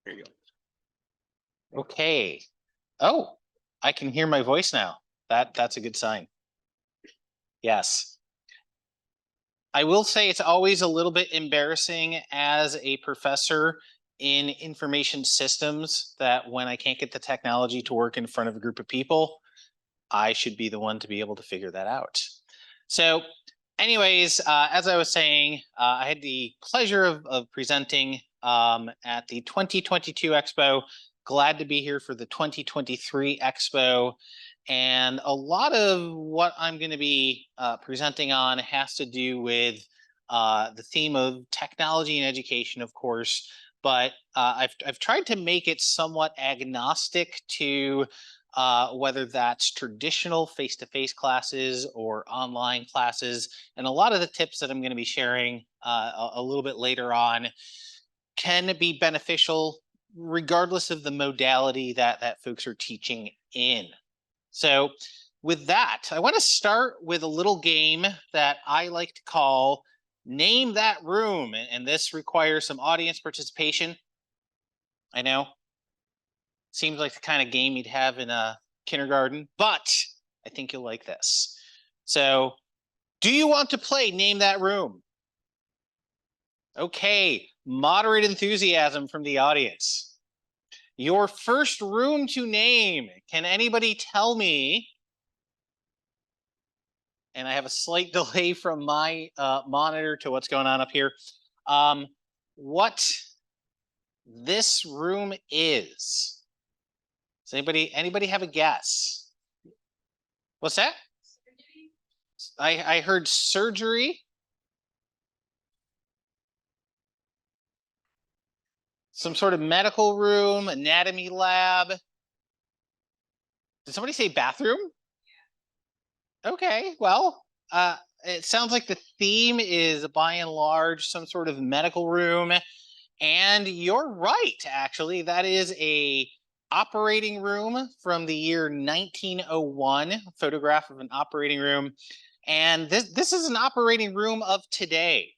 There you go. Okay. Oh, I can hear my voice now. That's a good sign. Yes. I will say it's always a little bit embarrassing as a professor in information systems that when I can't get the technology to work in front of a group of people, I should be the one to be able to figure that out. So anyways, as I was saying, I had the pleasure of presenting at the 2022 Expo. Glad to be here for the 2023 Expo. And a lot of what I'm going to be presenting on has to do with the theme of technology and education, of course, but I've tried to make it somewhat agnostic to whether that's traditional face-to-face classes or online classes. And a lot of the tips that I'm going to be sharing a little bit later on can be beneficial regardless of the modality that folks are teaching in. So with that, I want to start with a little game that I like to call Name That Room. And this requires some audience participation. I know. Seems like the kind of game you'd have in a kindergarten, but I think you'll like this. So, do you want to play Name That Room? Okay, moderate enthusiasm from the audience. Your first room to name. Can anybody tell me? And I have a slight delay from my monitor to what's going on up here. What this room is? Does anybody have a guess? What's that? I heard surgery. Some sort of medical room, anatomy lab. Did somebody say bathroom? Yeah. Okay, well, it sounds like the theme is by and large some sort of medical room. And you're right, actually. That is a operating room from the year 1901, photograph of an operating room. And this is an operating room of today.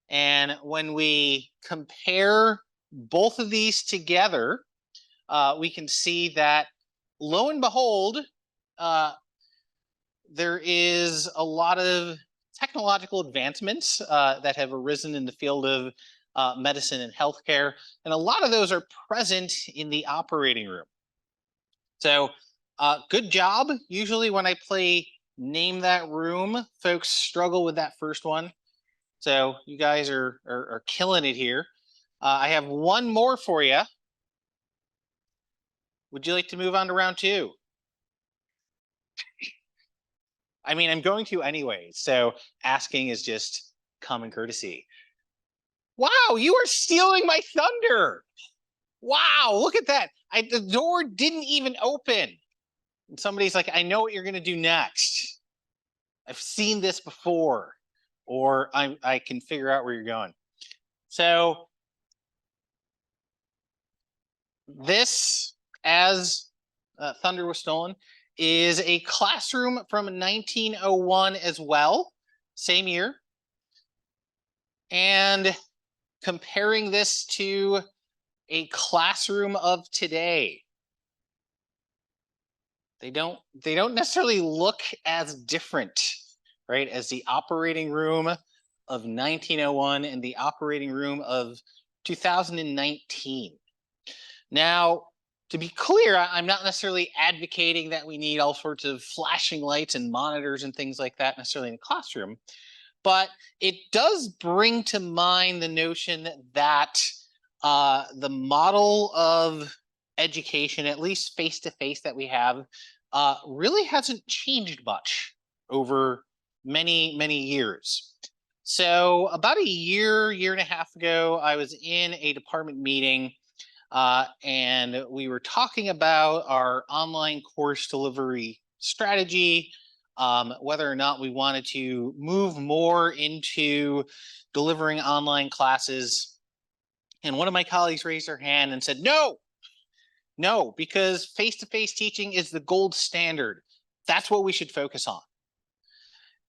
And when we compare both of these together, we can see that, lo and behold, there is a lot of technological advancements that have arisen in the field of medicine and healthcare, and a lot of those are present in the operating room. So good job. Usually when I play Name That Room, folks struggle with that first one. So you guys are killing it here. I have one more for you. Would you like to move on to round two? I mean, I'm going to anyway, so asking is just common courtesy. Wow, you are stealing my thunder. Wow, look at that. The door didn't even open. And somebody's like, I know what you're going to do next. I've seen this before, or I can figure out where you're going. So this, as thunder was stolen, is a classroom from 1901 as well, same year. And comparing this to a classroom of today, they don't necessarily look as different, right, as the operating room of 1901 and the operating room of 2019. Now, to be clear, I'm not necessarily advocating that we need all sorts of flashing lights and monitors and things like that necessarily in a classroom, but it does bring to mind the notion that the model of education, at least face-to-face that we have, really hasn't changed much over many, many years. So about a year and a half ago, I was in a department meeting and we were talking about our online course delivery strategy, whether or not we wanted to move more into delivering online classes. And one of my colleagues raised their hand and said, no, because face-to-face teaching is the gold standard. That's what we should focus on.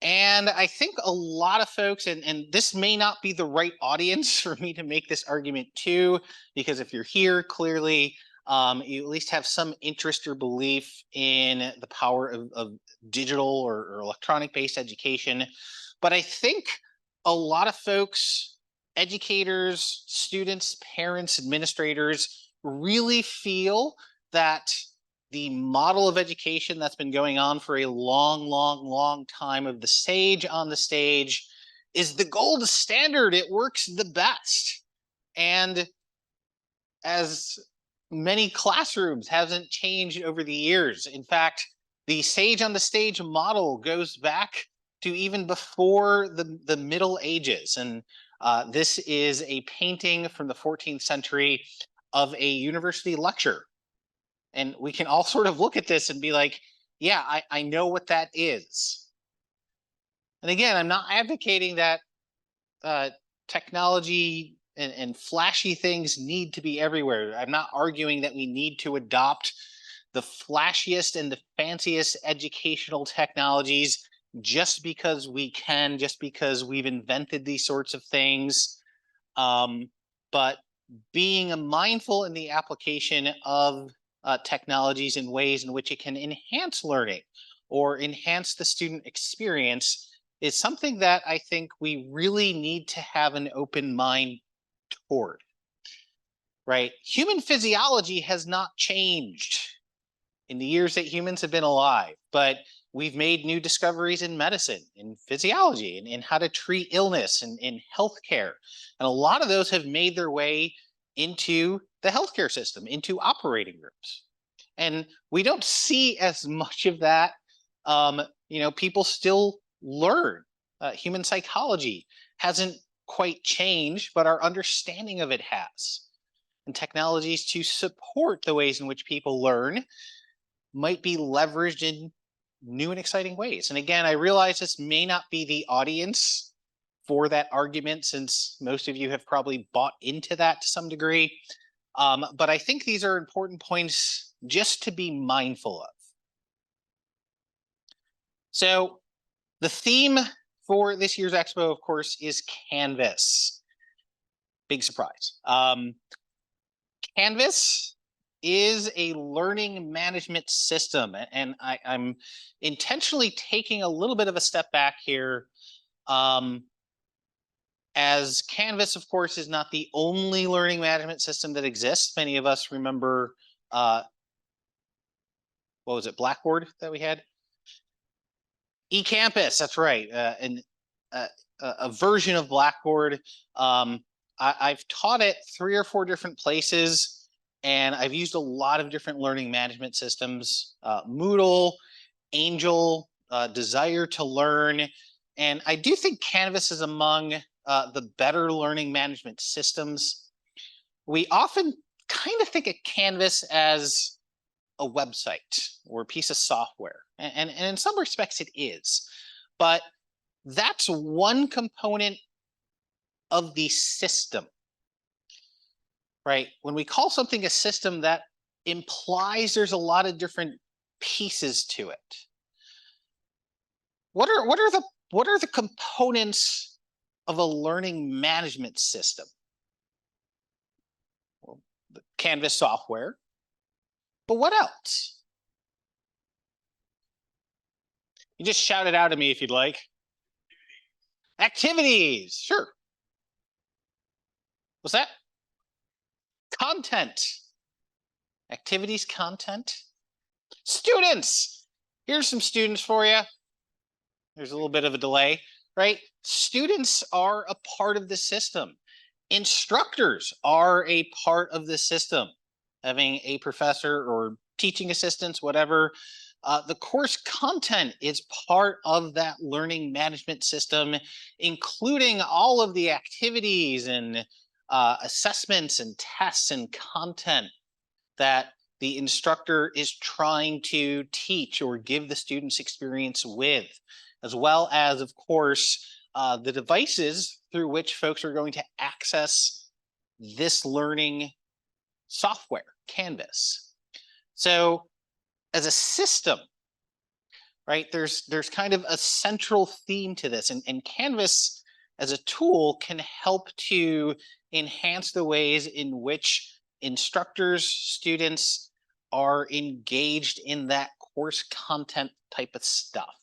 And I think a lot of folks, and this may not be the right audience for me to make this argument to, because if you're here, clearly you at least have some interest or belief in the power of digital or electronic based education. But I think a lot of folks, educators, students, parents, administrators, really feel that the model of education that's been going on for a long, long, long time of the sage on the stage is the gold standard. It works the best. And as many classrooms hasn't changed over the years. In fact, the sage on the stage model goes back to even before the Middle Ages. And this is a painting from the 14th century of a university lecture. And we can all sort of look at this and be like, yeah, I know what that is. And again, I'm not advocating that technology and flashy things need to be everywhere. I'm not arguing that we need to adopt the flashiest and the fanciest educational technologies just because we can, just because we've invented these sorts of things. But being mindful in the application of technologies in ways in which it can enhance learning or enhance the student experience is something that I think we really need to have an open mind toward, right? Human physiology has not changed in the years that humans have been alive, but we've made new discoveries in medicine, in physiology, and in how to treat illness and in healthcare. And a lot of those have made their way into the healthcare system, into operating rooms. And we don't see as much of that. People still learn. Human psychology hasn't quite changed, but our understanding of it has. And technologies to support the ways in which people learn might be leveraged in new and exciting ways. And again, I realize this may not be the audience for that argument, since most of you have probably bought into that to some degree. But I think these are important points just to be mindful of. So the theme for this year's Expo, of course, is Canvas. Big surprise. Canvas is a learning management system, and I'm intentionally taking a little bit of a step back here, as Canvas, of course, is not the only learning management system that exists. Many of us remember, what was it, Blackboard that we had? eCampus, that's right, a version of Blackboard. I've taught it 3 or 4 different places, and I've used a lot of different learning management systems, Moodle, Angel, Desire to Learn. And I do think Canvas is among the better learning management systems. We often kind of think of Canvas as a website or a piece of software. And in some respects it is. But that's one component of the system, right? When we call something a system, that implies there's a lot of different pieces to it. What are the components of a learning management system? Well, the Canvas software, but what else? You just shout it out at me if you'd like. Activities, sure. What's that? Content. Activities, content. Students. Here's some students for you. There's a little bit of a delay, right? Students are a part of the system. Instructors are a part of the system. Having a professor or teaching assistants, whatever. The course content is part of that learning management system, including all of the activities and assessments and tests and content that the instructor is trying to teach or give the students experience with, as well as, of course, the devices through which folks are going to access this learning software, Canvas. So as a system, right? There's kind of a central theme to this, and Canvas as a tool can help to enhance the ways in which instructors, students are engaged in that course content type of stuff.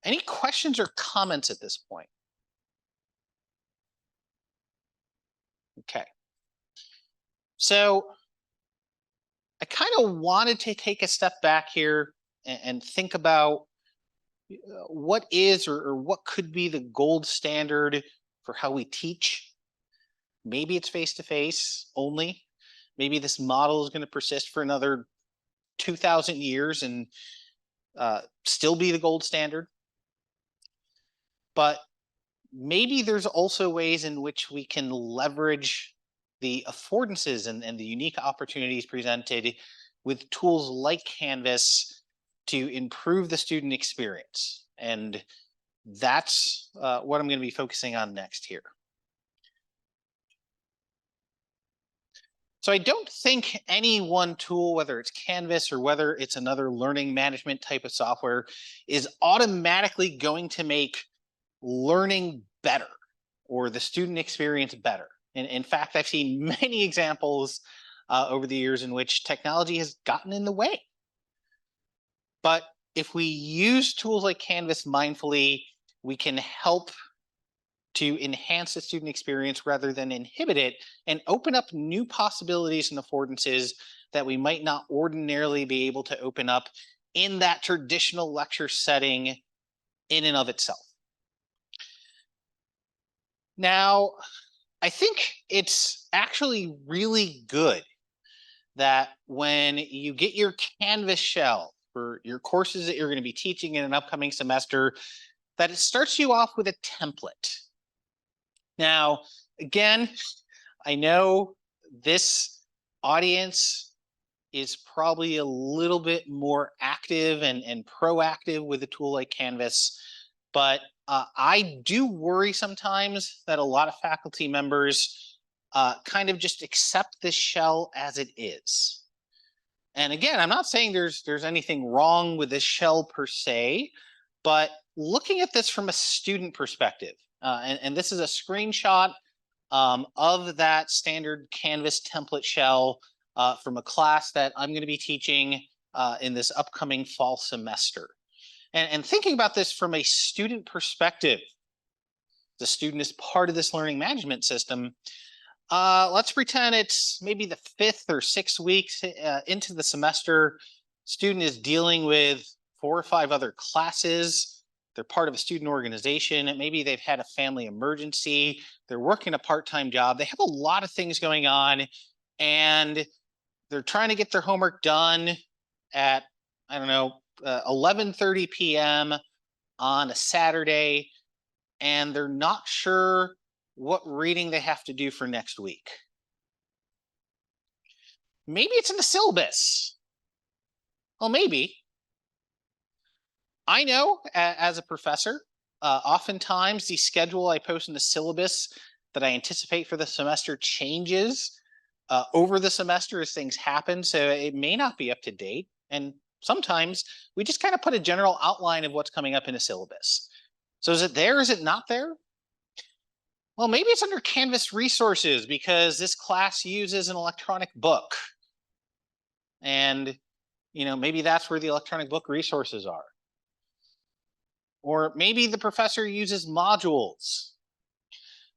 Any questions or comments at this point? Okay. So I kind of wanted to take a step back here and think about what is or what could be the gold standard for how we teach. Maybe it's face to face only. Maybe this model is going to persist for another 2,000 years and still be the gold standard. But maybe there's also ways in which we can leverage the affordances and the unique opportunities presented with tools like Canvas to improve the student experience. And that's what I'm going to be focusing on next here. So I don't think any one tool, whether it's Canvas or whether it's another learning management type of software, is automatically going to make learning better or the student experience better. And in fact, I've seen many examples over the years in which technology has gotten in the way. But if we use tools like Canvas mindfully, we can help to enhance the student experience rather than inhibit it and open up new possibilities and affordances that we might not ordinarily be able to open up in that traditional lecture setting in and of itself. Now, I think it's actually really good that when you get your Canvas shell for your courses that you're going to be teaching in an upcoming semester, that it starts you off with a template. Now, again, I know this audience is probably a little bit more active and proactive with a tool like Canvas, but I do worry sometimes that a lot of faculty members kind of just accept this shell as it is. And again, I'm not saying there's anything wrong with this shell per se, but looking at this from a student perspective, and this is a screenshot of that standard Canvas template shell from a class that I'm going to be teaching in this upcoming fall semester. And thinking about this from a student perspective, the student is part of this learning management system. Let's pretend it's maybe the 5th or 6th weeks into the semester. Student is dealing with 4 or 5 other classes. They're part of a student organization, and maybe they've had a family emergency. They're working a part-time job. They have a lot of things going on, and they're trying to get their homework done at, I don't know, 11:30 p.m. on a Saturday, and they're not sure what reading they have to do for next week. Maybe it's in the syllabus. Well, maybe. I know as a professor, oftentimes the schedule I post in the syllabus that I anticipate for the semester changes over the semester as things happen. So it may not be up to date. And sometimes we just kind of put a general outline of what's coming up in a syllabus. So is it there? Is it not there? Well, maybe it's under Canvas resources because this class uses an electronic book. And, maybe that's where the electronic book resources are. Or maybe the professor uses modules.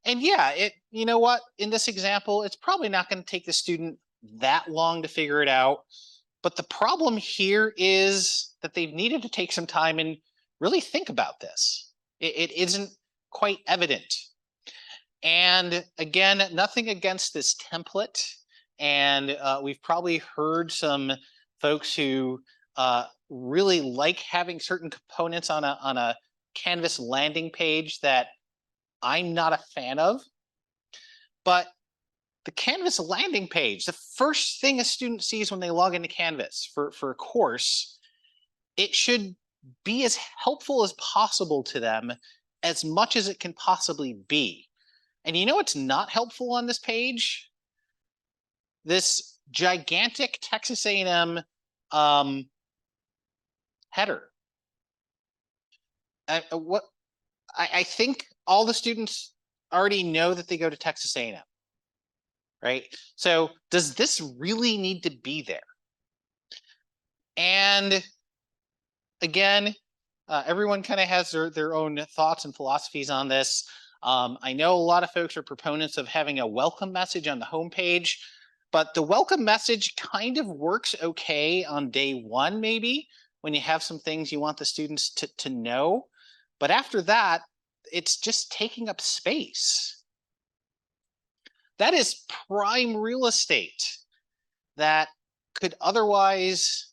And yeah, you know what? In this example, it's probably not going to take the student that long to figure it out. But the problem here is that they've needed to take some time and really think about this. It isn't quite evident. And again, nothing against this template. And we've probably heard some folks who really like having certain components on a Canvas landing page that I'm not a fan of. But the Canvas landing page, the first thing a student sees when they log into Canvas for a course, it should be as helpful as possible to them as much as it can possibly be. And it's not helpful on this page? This gigantic Texas A&M header. I think all the students already know that they go to Texas A&M, right? So does this really need to be there? And again, everyone kind of has their own thoughts and philosophies on this. I know a lot of folks are proponents of having a welcome message on the homepage, but the welcome message kind of works okay on day one, maybe, when you have some things you want the students to know. But after that, it's just taking up space. That is prime real estate that could otherwise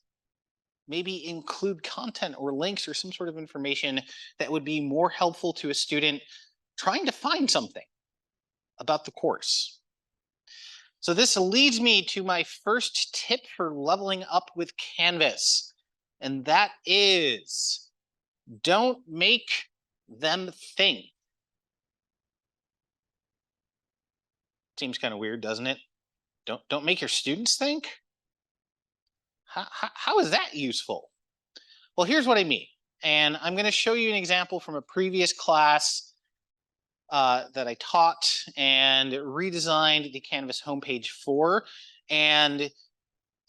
maybe include content or links or some sort of information that would be more helpful to a student trying to find something about the course. So this leads me to my first tip for leveling up with Canvas, and that is don't make them think. Seems kind of weird, doesn't it? Don't make your students think? How is that useful? Well, here's what I mean. And I'm going to show you an example from a previous class that I taught and redesigned the Canvas homepage for. And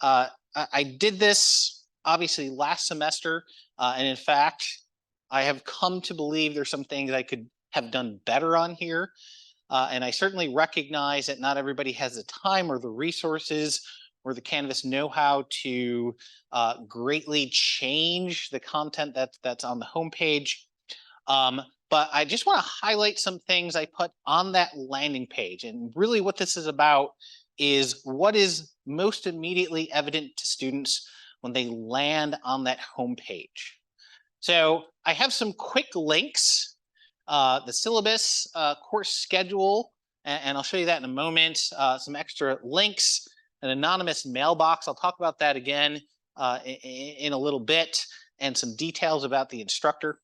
I did this obviously last semester. And in fact, I have come to believe there's some things I could have done better on here. And I certainly recognize that not everybody has the time or the resources or the Canvas know-how to greatly change the content that's on the homepage. But I just want to highlight some things I put on that landing page. And really what this is about is what is most immediately evident to students when they land on that homepage. So I have some quick links, the syllabus, course schedule, and I'll show you that in a moment, some extra links, an anonymous mailbox. I'll talk about that again in a little bit, and some details about the instructor.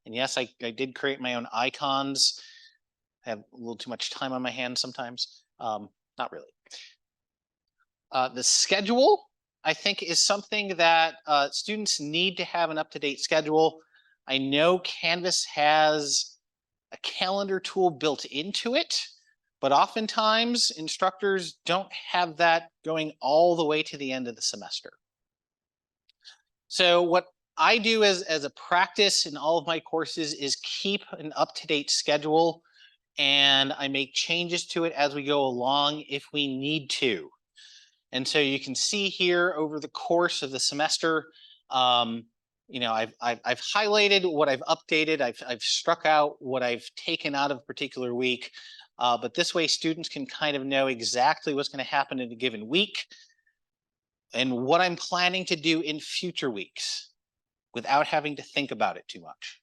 And yes, I did create my own icons. I have a little too much time on my hands sometimes. Not really. The schedule, I think, is something that students need to have an up-to-date schedule. I know Canvas has a calendar tool built into it, but oftentimes instructors don't have that going all the way to the end of the semester. So what I do as a practice in all of my courses is keep an up-to-date schedule, and I make changes to it as we go along if we need to. And so you can see here over the course of the semester, you know, I've highlighted what I've updated. I've struck out what I've taken out of a particular week. But this way students can kind of know exactly what's going to happen in a given week and what I'm planning to do in future weeks without having to think about it too much.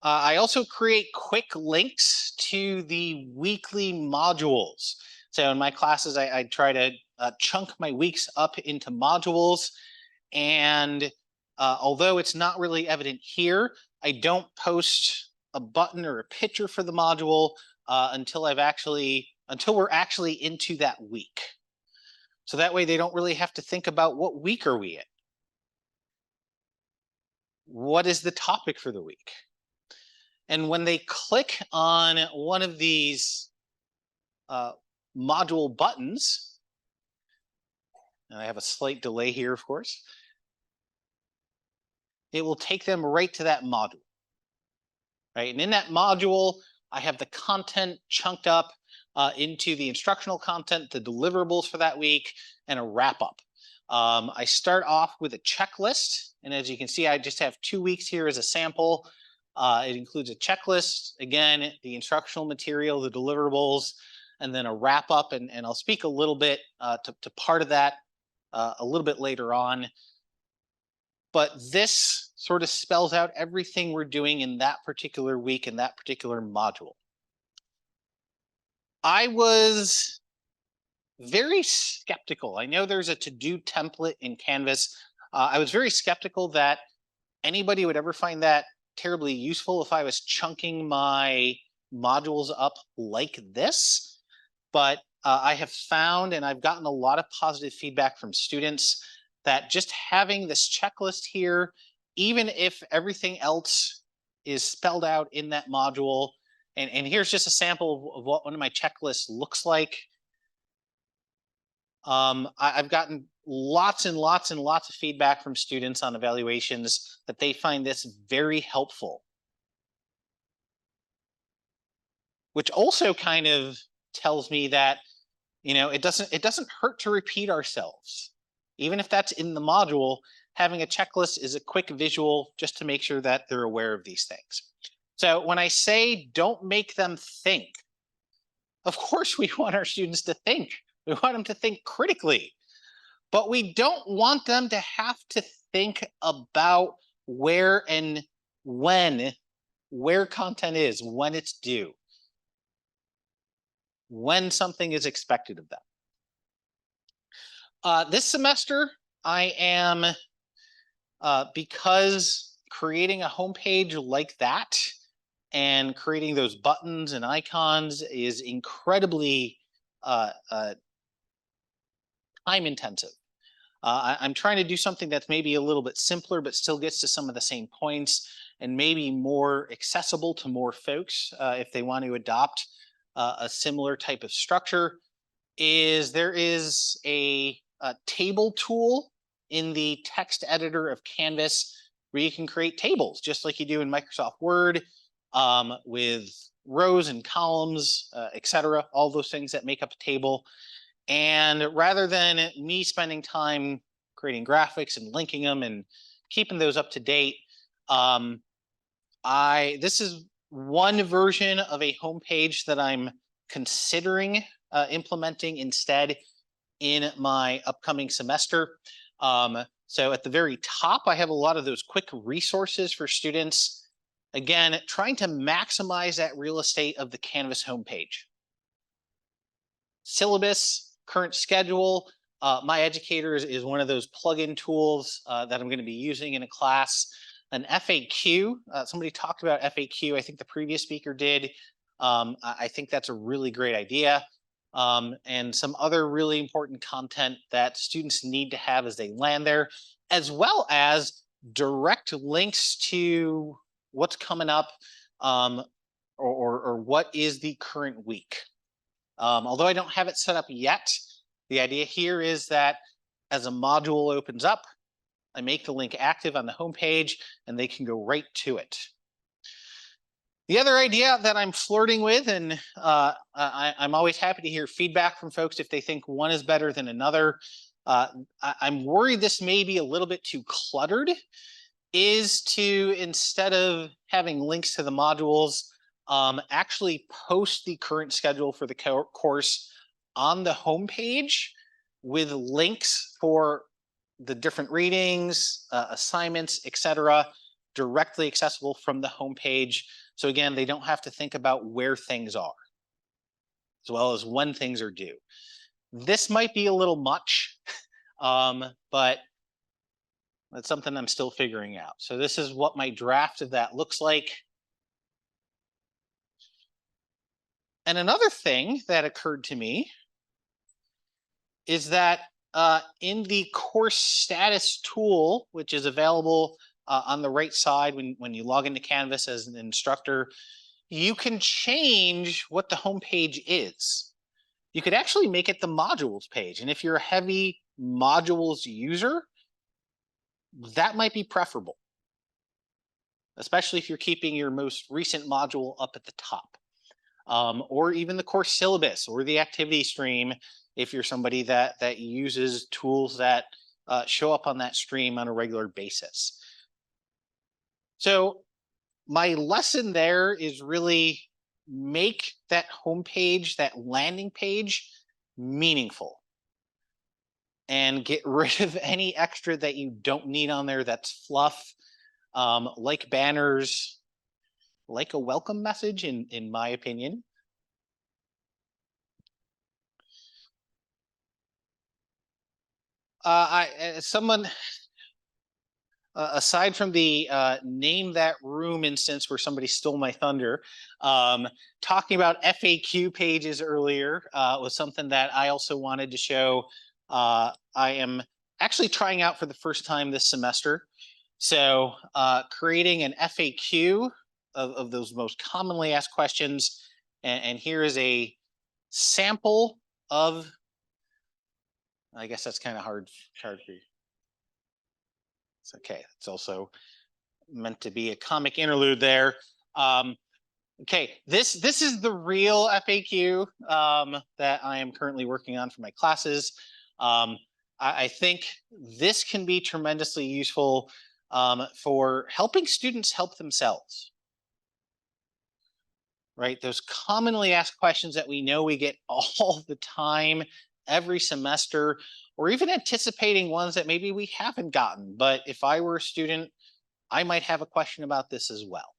I also create quick links to the weekly modules. So in my classes, I try to chunk my weeks up into modules. And although it's not really evident here, I don't post a button or a picture for the module until we're actually into that week. So that way they don't really have to think about what week are we in? What is the topic for the week? And when they click on one of these module buttons, and I have a slight delay here, of course, it will take them right to that module, right? And in that module, I have the content chunked up into the instructional content, the deliverables for that week, and a wrap-up. I start off with a checklist, and as you can see, I just have 2 weeks here as a sample. It includes a checklist, again, the instructional material, the deliverables, and then a wrap-up, and I'll speak a little bit to part of that a little bit later on. But this sort of spells out everything we're doing in that particular week in that particular module. I was very skeptical. I know there's a to-do template in Canvas. I was very skeptical that anybody would ever find that terribly useful if I was chunking my modules up like this. But I have found, and I've gotten a lot of positive feedback from students, that just having this checklist here, even if everything else is spelled out in that module, and here's just a sample of what one of my checklists looks like. I've gotten lots and lots and lots of feedback from students on evaluations that they find this very helpful. Which also kind of tells me that, it doesn't hurt to repeat ourselves. Even if that's in the module, having a checklist is a quick visual just to make sure that they're aware of these things. So when I say don't make them think, of course we want our students to think. We want them to think critically, but we don't want them to have to think about where and where content is, when it's due, when something is expected of them. This semester, I am, because creating a homepage like that and creating those buttons and icons is incredibly time intensive. I'm trying to do something that's maybe a little bit simpler, but still gets to some of the same points and maybe more accessible to more folks if they want to adopt a similar type of structure. There is a table tool in the text editor of Canvas where you can create tables just like you do in Microsoft Word with rows and columns, etc. All those things that make up a table. And rather than me spending time creating graphics and linking them and keeping those up to date, this is one version of a homepage that I'm considering implementing instead in my upcoming semester. So at the very top, I have a lot of those quick resources for students. Again, trying to maximize that real estate of the Canvas homepage. Syllabus, current schedule. My Educator is one of those plugin tools that I'm going to be using in a class. An FAQ, somebody talked about FAQ, I think the previous speaker did. I think that's a really great idea. And some other really important content that students need to have as they land there, as well as direct links to what's coming up or what is the current week. Although I don't have it set up yet, the idea here is that as a module opens up, I make the link active on the homepage and they can go right to it. The other idea that I'm flirting with, and I'm always happy to hear feedback from folks if they think one is better than another. I'm worried this may be a little bit too cluttered, is to, instead of having links to the modules, actually post the current schedule for the course on the homepage with links for the different readings, assignments, etc., directly accessible from the homepage. So again, they don't have to think about where things are, as well as when things are due. This might be a little much, but that's something I'm still figuring out. So this is what my draft of that looks like. And another thing that occurred to me is that in the course status tool, which is available on the right side when you log into Canvas as an instructor, you can change what the homepage is. You could actually make it the modules page. And if you're a heavy modules user, that might be preferable, especially if you're keeping your most recent module up at the top. Or even the course syllabus or the activity stream, if you're somebody that uses tools that show up on that stream on a regular basis. So my lesson there is really make that homepage, that landing page, meaningful. And get rid of any extra that you don't need on there that's fluff, like banners, like a welcome message, in my opinion. Someone, aside from the name that room instance where somebody stole my thunder, talking about FAQ pages earlier was something that I also wanted to show. I am actually trying out for the first time this semester. So creating an FAQ of those most commonly asked questions. And here is a sample of, I guess that's kind of hard for you. It's okay. It's also meant to be a comic interlude there. Okay, this is the real FAQ that I am currently working on for my classes. I think this can be tremendously useful for helping students help themselves. Right, those commonly asked questions that we know we get all the time, every semester, or even anticipating ones that maybe we haven't gotten. But if I were a student, I might have a question about this as well.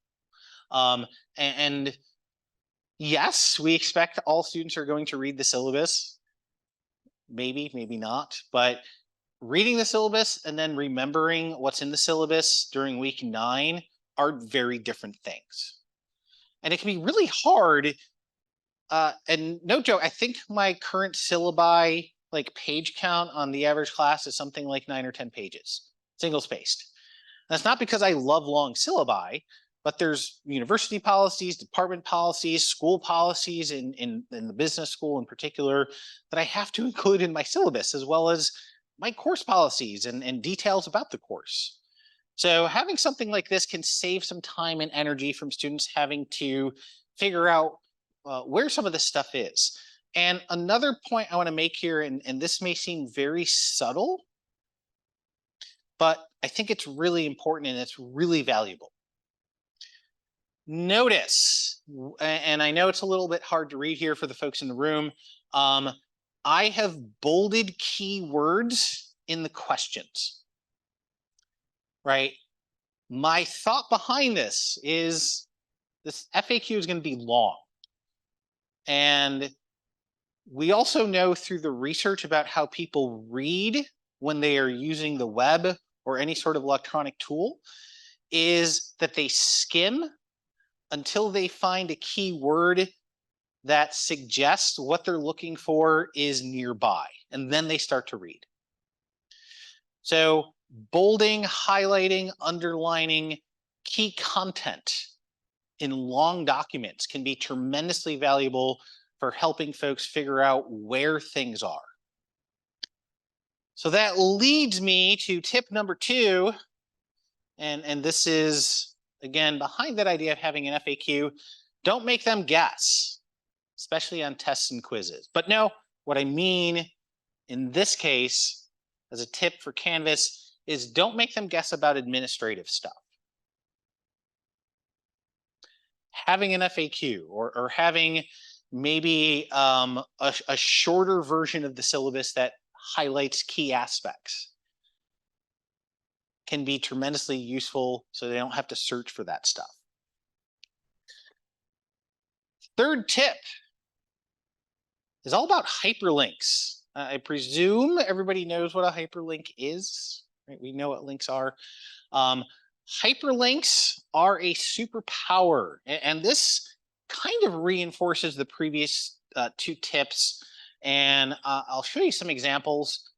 And yes, we expect all students are going to read the syllabus. Maybe, maybe not. But reading the syllabus and then remembering what's in the syllabus during week 9 are very different things. And it can be really hard. And no joke, I think my current syllabi like page count on the average class is something like 9 or 10 pages, single spaced. That's not because I love long syllabi, but there's university policies, department policies, school policies in the business school in particular that I have to include in my syllabus, as well as my course policies and details about the course. So having something like this can save some time and energy from students having to figure out where some of this stuff is. And another point I want to make here, and this may seem very subtle, but I think it's really important and it's really valuable. Notice, and I know it's a little bit hard to read here for the folks in the room, I have bolded keywords in the questions, right? My thought behind this is this FAQ is going to be long. And we also know through the research about how people read when they are using the web or any sort of electronic tool is that they skim until they find a key word that suggests what they're looking for is nearby, and then they start to read. So bolding, highlighting, underlining key content in long documents can be tremendously valuable for helping folks figure out where things are. So that leads me to tip number 2, and this is, again, behind that idea of having an FAQ, don't make them guess, especially on tests and quizzes. But no, what I mean in this case, as a tip for Canvas, is don't make them guess about administrative stuff. Having an FAQ or having maybe a shorter version of the syllabus that highlights key aspects can be tremendously useful so they don't have to search for that stuff. Third tip is all about hyperlinks. I presume everybody knows what a hyperlink is, right? We know what links are. Hyperlinks are a superpower, and this kind of reinforces the previous 2 tips, and I'll show you some examples.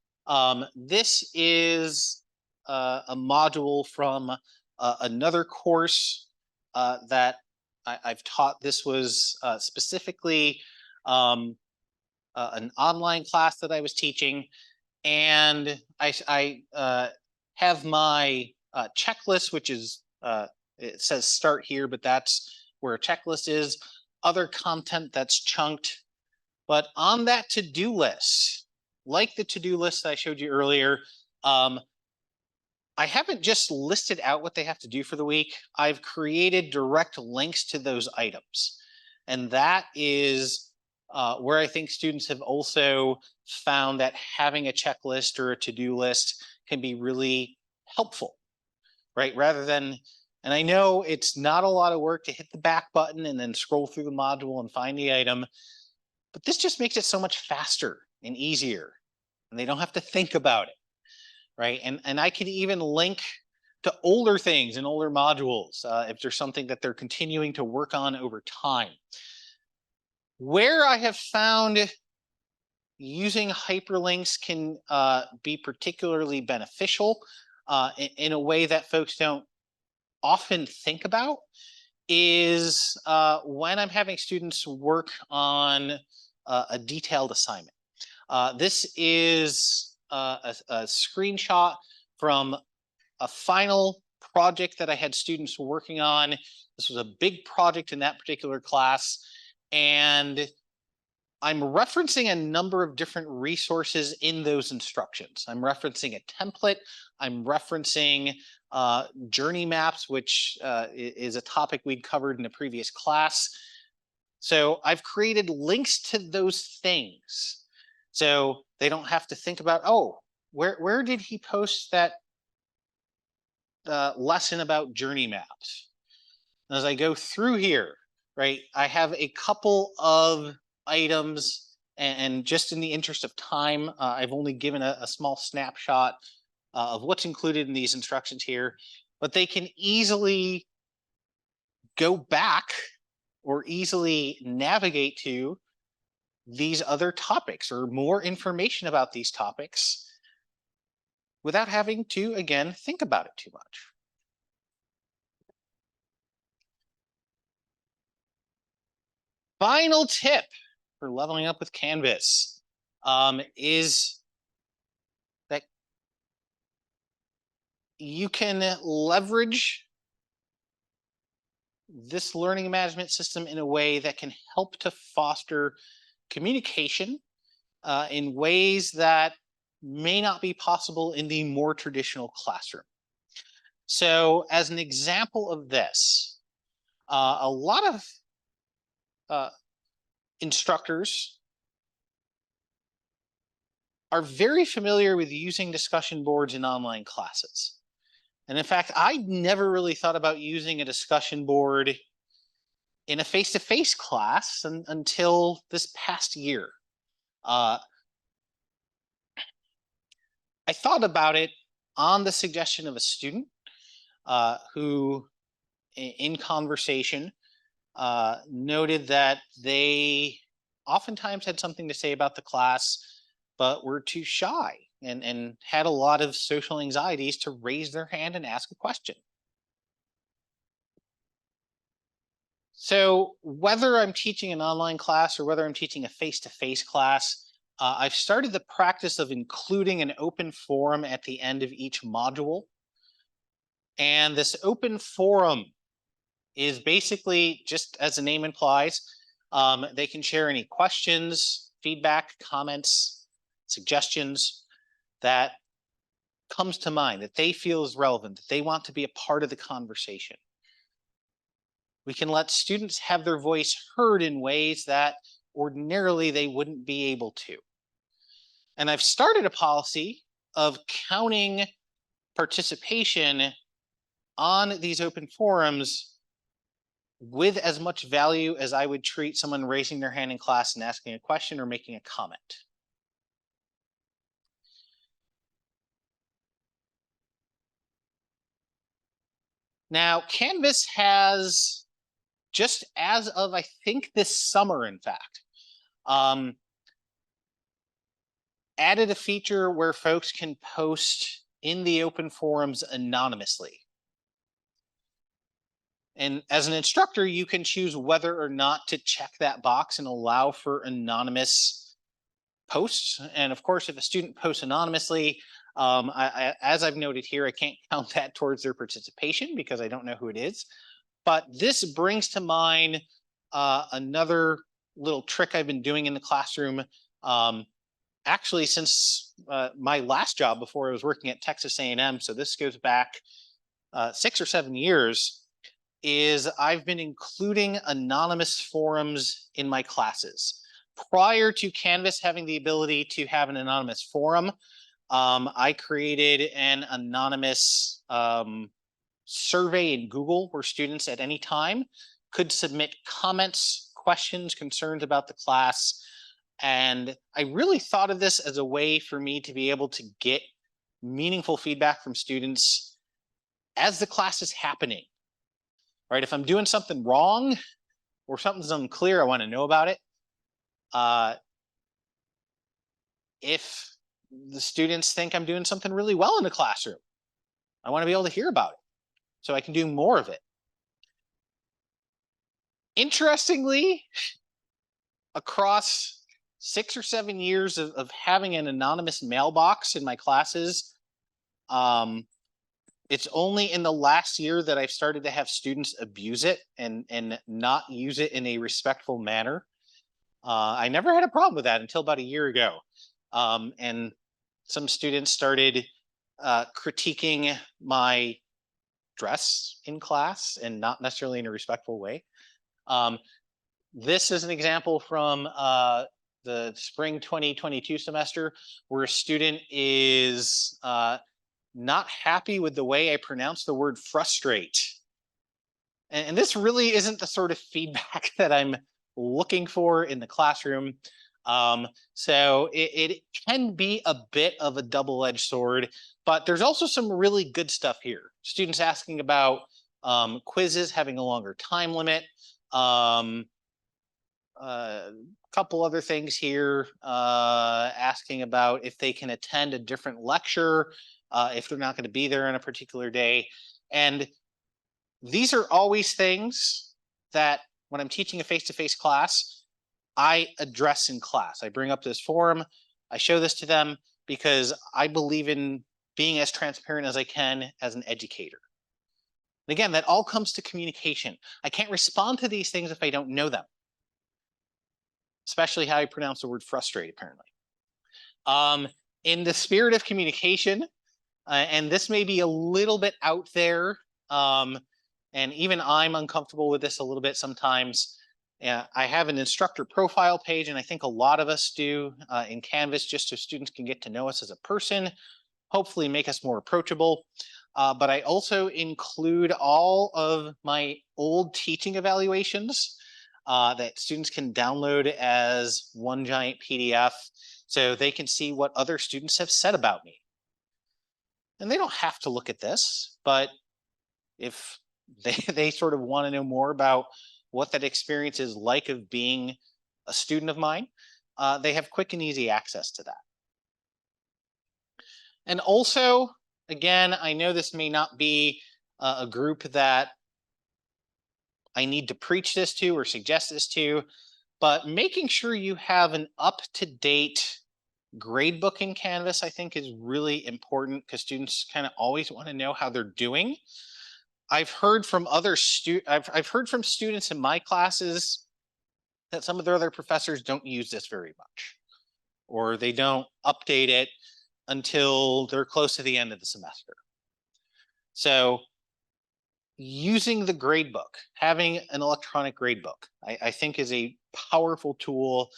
This is a module from another course that I've taught. This was specifically an online class that I was teaching, and I have my checklist, which is, it says start here, but that's where a checklist is, other content that's chunked. But on that to-do list, like the to-do list that I showed you earlier, I haven't just listed out what they have to do for the week. I've created direct links to those items. And that is where I think students have also found that having a checklist or a to-do list can be really helpful, right? Rather than, and I know it's not a lot of work to hit the back button and then scroll through the module and find the item, but this just makes it so much faster and easier, and they don't have to think about it, right? And I can even link to older things in older modules if there's something that they're continuing to work on over time. Where I have found using hyperlinks can be particularly beneficial in a way that folks don't often think about is when I'm having students work on a detailed assignment. This is a screenshot from a final project that I had students working on. This was a big project in that particular class, and I'm referencing a number of different resources in those instructions. I'm referencing a template. I'm referencing journey maps, which is a topic we'd covered in a previous class. So I've created links to those things. So they don't have to think about, oh, where did he post that lesson about journey maps? And as I go through here, right, I have a couple of items, and just in the interest of time, I've only given a small snapshot of what's included in these instructions here, but they can easily go back or easily navigate to these other topics or more information about these topics without having to, again, think about it too much. Final tip for leveling up with Canvas is that you can leverage this learning management system in a way that can help to foster communication in ways that may not be possible in the more traditional classroom. So as an example of this, a lot of instructors are very familiar with using discussion boards in online classes. And in fact, I never really thought about using a discussion board in a face-to-face class until this past year. I thought about it on the suggestion of a student who, in conversation, noted that they oftentimes had something to say about the class, but were too shy and had a lot of social anxieties to raise their hand and ask a question. So whether I'm teaching an online class or whether I'm teaching a face-to-face class, I've started the practice of including an open forum at the end of each module. And this open forum is basically, just as the name implies, they can share any questions, feedback, comments, suggestions that comes to mind, that they feel is relevant, that they want to be a part of the conversation. We can let students have their voice heard in ways that ordinarily they wouldn't be able to. And I've started a policy of counting participation on these open forums with as much value as I would treat someone raising their hand in class and asking a question or making a comment. Now, Canvas has, just as of, I think, this summer, in fact, added a feature where folks can post in the open forums anonymously. And as an instructor, you can choose whether or not to check that box and allow for anonymous posts. And of course, if a student posts anonymously, as I've noted here, I can't count that towards their participation because I don't know who it is. But this brings to mind another little trick I've been doing in the classroom. Actually, since my last job before I was working at Texas A&M, so this goes back 6 or 7 years, is I've been including anonymous forums in my classes. Prior to Canvas having the ability to have an anonymous forum, I created an anonymous survey in Google where students at any time could submit comments, questions, concerns about the class. And I really thought of this as a way for me to be able to get meaningful feedback from students as the class is happening. Right? If I'm doing something wrong or something's unclear, I want to know about it. if the students think I'm doing something really well in the classroom, I want to be able to hear about it so I can do more of it. Interestingly, across 6 or 7 years of having an anonymous mailbox in my classes, it's only in the last year that I've started to have students abuse it and not use it in a respectful manner. I never had a problem with that until about a year ago. And some students started critiquing my dress in class and not necessarily in a respectful way. This is an example from the spring 2022 semester where a student is not happy with the way I pronounce the word frustrate. And this really isn't the sort of feedback that I'm looking for in the classroom. So it can be a bit of a double-edged sword, but there's also some really good stuff here. Students asking about quizzes having a longer time limit. A couple other things here, asking about if they can attend a different lecture, if they're not going to be there on a particular day. And these are always things that when I'm teaching a face-to-face class, I address in class. I bring up this forum, I show this to them because I believe in being as transparent as I can as an educator. And again, that all comes to communication. I can't respond to these things if I don't know them, especially how I pronounce the word frustrate, apparently. In the spirit of communication, and this may be a little bit out there, and even I'm uncomfortable with this a little bit sometimes. I have an instructor profile page, and I think a lot of us do in Canvas, just so students can get to know us as a person, hopefully make us more approachable. But I also include all of my old teaching evaluations that students can download as one giant PDF so they can see what other students have said about me. And they don't have to look at this, but if they sort of want to know more about what that experience is like of being a student of mine, they have quick and easy access to that. And also, again, I know this may not be a group that I need to preach this to or suggest this to, but making sure you have an up-to-date gradebook in Canvas, I think, is really important because students kind of always want to know how they're doing. I've heard from I've heard from students in my classes that some of their other professors don't use this very much, or they don't update it until they're close to the end of the semester. So using the gradebook, having an electronic gradebook, I think is a powerful tool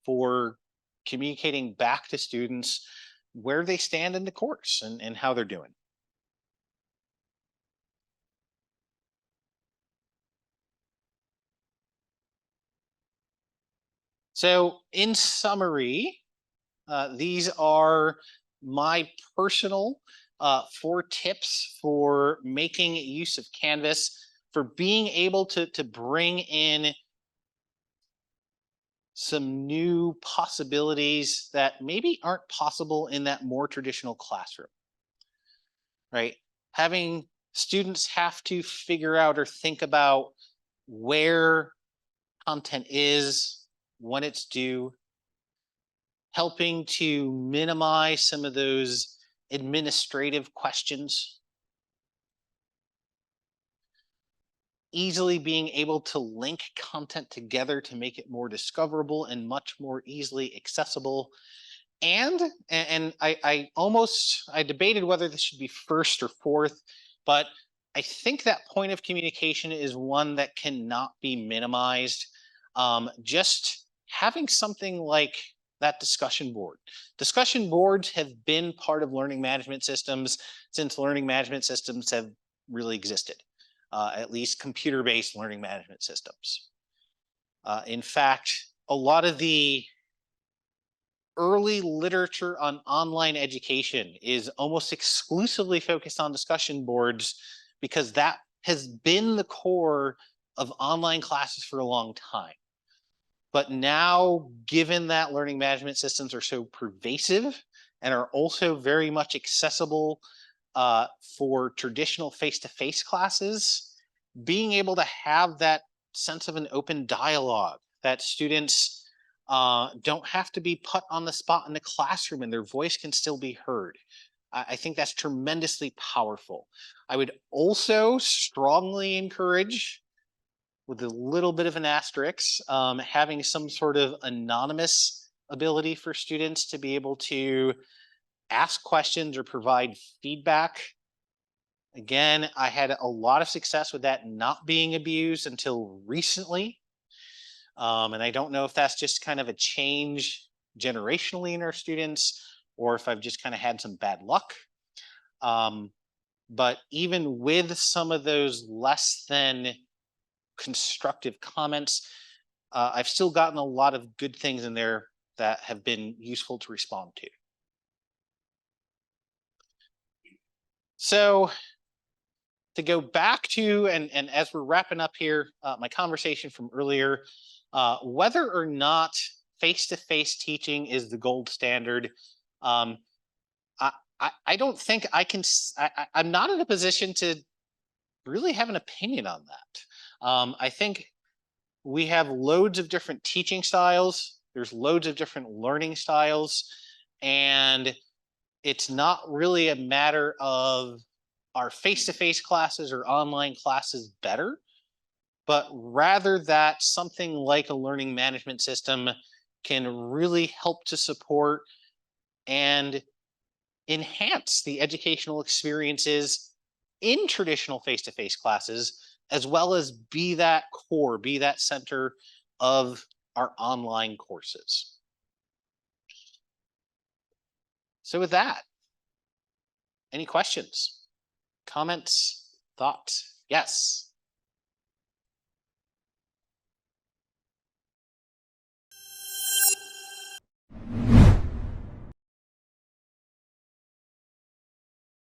for communicating back to students where they stand in the course and how they're doing. So in summary, these are my personal 4 tips for making use of Canvas, for being able to bring in some new possibilities that maybe aren't possible in that more traditional classroom, right? Having students have to figure out or think about where content is, when it's due, helping to minimize some of those administrative questions, easily being able to link content together to make it more discoverable and much more easily accessible. And I debated whether this should be first or fourth, but I think that point of communication is one that cannot be minimized. Just having something like that discussion board. Discussion boards have been part of learning management systems since learning management systems have really existed, at least computer-based learning management systems. In fact, a lot of the early literature on online education is almost exclusively focused on discussion boards because that has been the core of online classes for a long time. But now, given that learning management systems are so pervasive and are also very much accessible for traditional face-to-face classes, being able to have that sense of an open dialogue, that students don't have to be put on the spot in the classroom and their voice can still be heard. I think that's tremendously powerful. I would also strongly encourage, with a little bit of an asterisk, having some sort of anonymous ability for students to be able to ask questions or provide feedback. Again, I had a lot of success with that not being abused until recently. And I don't know if that's just kind of a change generationally in our students, or if I've just kind of had some bad luck. But even with some of those less than constructive comments, I've still gotten a lot of good things in there that have been useful to respond to. So to go back to, and as we're wrapping up here, my conversation from earlier, whether or not face-to-face teaching is the gold standard, um, I don't think I can, I'm not in a position to really have an opinion on that. I think we have loads of different teaching styles. There's loads of different learning styles. And it's not really a matter of are face-to-face classes or online classes better, but rather that something like a learning management system can really help to support and enhance the educational experiences in traditional face-to-face classes, as well as be that core, be that center of our online courses. So with that, any questions, comments, thoughts? Yes.